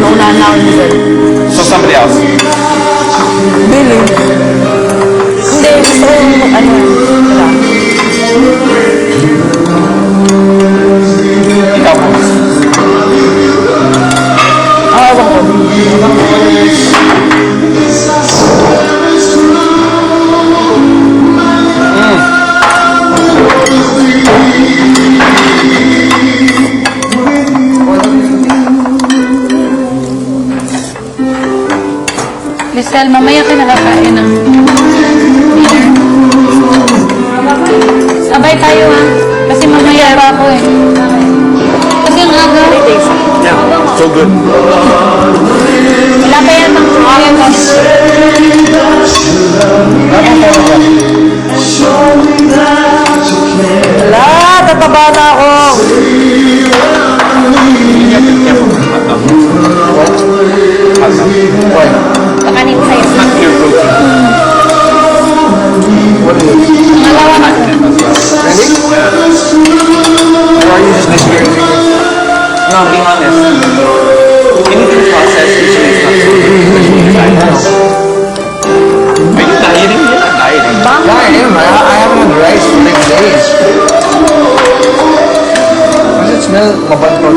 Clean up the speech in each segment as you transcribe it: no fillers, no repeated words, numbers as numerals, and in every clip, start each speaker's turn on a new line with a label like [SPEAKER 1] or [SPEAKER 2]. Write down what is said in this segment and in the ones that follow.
[SPEAKER 1] Naunahan na ako ni Bel.
[SPEAKER 2] So somebody else.
[SPEAKER 1] Billy. Hindi, gusto ko yung ano. Wala.
[SPEAKER 2] Ikaw po.
[SPEAKER 1] Awan ko.
[SPEAKER 3] Lisel, mamaya ka nakakain ng dinner. Sabay tayo ha. Kasi mamaya pa ako eh. Kasi ang aga.
[SPEAKER 2] Yeah, so good.
[SPEAKER 3] Wala pa yan ang kaya ko.
[SPEAKER 1] Wala, tataba na ako.
[SPEAKER 3] Pakanin ko sa'yo.
[SPEAKER 2] Not pure protein.
[SPEAKER 3] Malawa na.
[SPEAKER 2] Really? Or are you just disappearing? No, being honest. Anything processed usually is not so good, especially inside. Are you dieting? You're not dieting.
[SPEAKER 4] Yeah, I am. I haven't had rice for like days. Does it smell mabantot?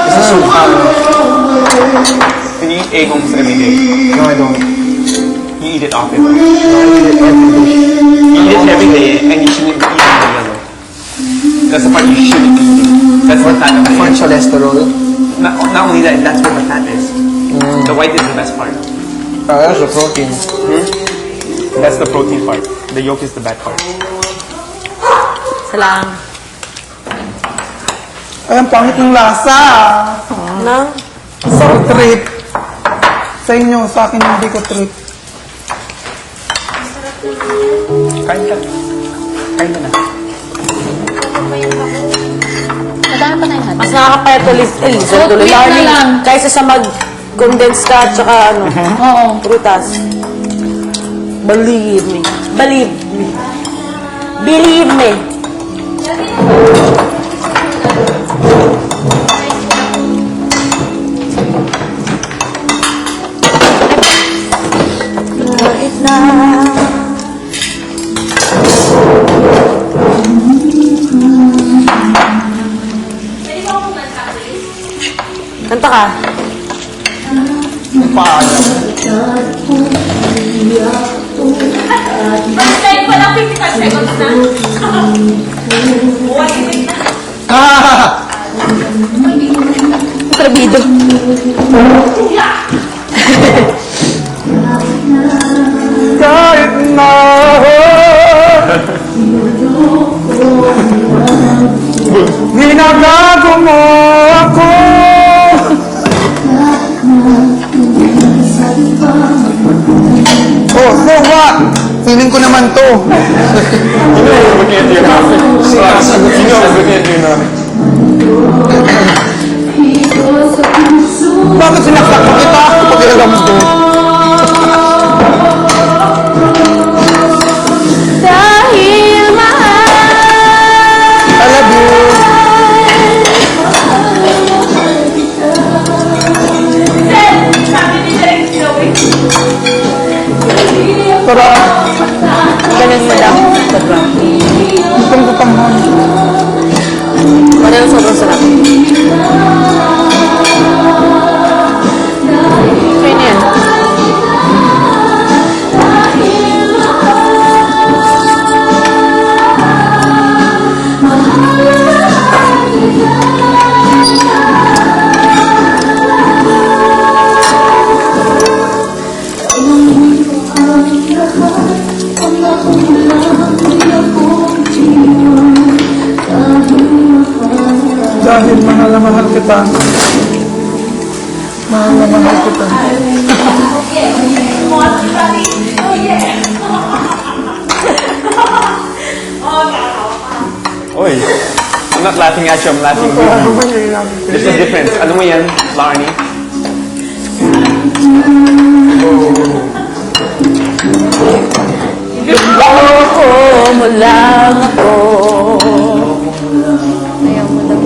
[SPEAKER 4] Is it so hot?
[SPEAKER 2] Can you eat egg almost every day?
[SPEAKER 4] No, I don't.
[SPEAKER 2] You eat it often.
[SPEAKER 4] I eat it every day.
[SPEAKER 2] You eat it every day and you shouldn't be eating the yellow. That's the part you shouldn't be eating. That's the fat of the
[SPEAKER 4] For
[SPEAKER 2] egg.
[SPEAKER 4] cholesterol.
[SPEAKER 2] Not only that, that's where the fat is. The white is the best part.
[SPEAKER 4] That's the protein.
[SPEAKER 2] That's the protein part. The yolk is the bad part.
[SPEAKER 1] Salang.
[SPEAKER 5] Ay, ang pangit ng lasa.
[SPEAKER 1] Nang?
[SPEAKER 5] So trip. Sa inyo, sa akin hindi ko trip.
[SPEAKER 2] Kain ka. Kain ka na.
[SPEAKER 3] Madami pa na yung hati.
[SPEAKER 1] Mas nakakapayat ulit. Elisa,
[SPEAKER 3] So,
[SPEAKER 1] tuloy.
[SPEAKER 3] wait na
[SPEAKER 1] Lalo
[SPEAKER 3] lang.
[SPEAKER 1] kaysa sa mag-condense ka at saka ano,
[SPEAKER 3] Oo.
[SPEAKER 1] prutas. Believe me. Believe me. Believe me. Kahit na kanta ka.
[SPEAKER 6] First time pa lang 55 seconds na.
[SPEAKER 1] Trabido.
[SPEAKER 5] Kahit na ginagago mo ako. Oh, so what? Feeling ko naman to.
[SPEAKER 2] You know we're looking at your mouth. You know we're looking at your mouth.
[SPEAKER 5] Bakit sinaksak mo kita? Pag alam ko.
[SPEAKER 3] Dahil mahal.
[SPEAKER 5] I love you.
[SPEAKER 6] Sabi ni Direk Joey.
[SPEAKER 5] Pero,
[SPEAKER 1] Ganun mo lang. Sobrang.
[SPEAKER 5] itong kutamhan.
[SPEAKER 1] Parang sobrang sarap. Okay na yan.
[SPEAKER 5] Dahil mahal na mahal kita. Mahal na mahal kita.
[SPEAKER 2] Oy, I'm not laughing at you, I'm laughing with you. There's a difference. Ano mo yan, Larnie?
[SPEAKER 1] Loko mo lang ako. Ayaw mo daw.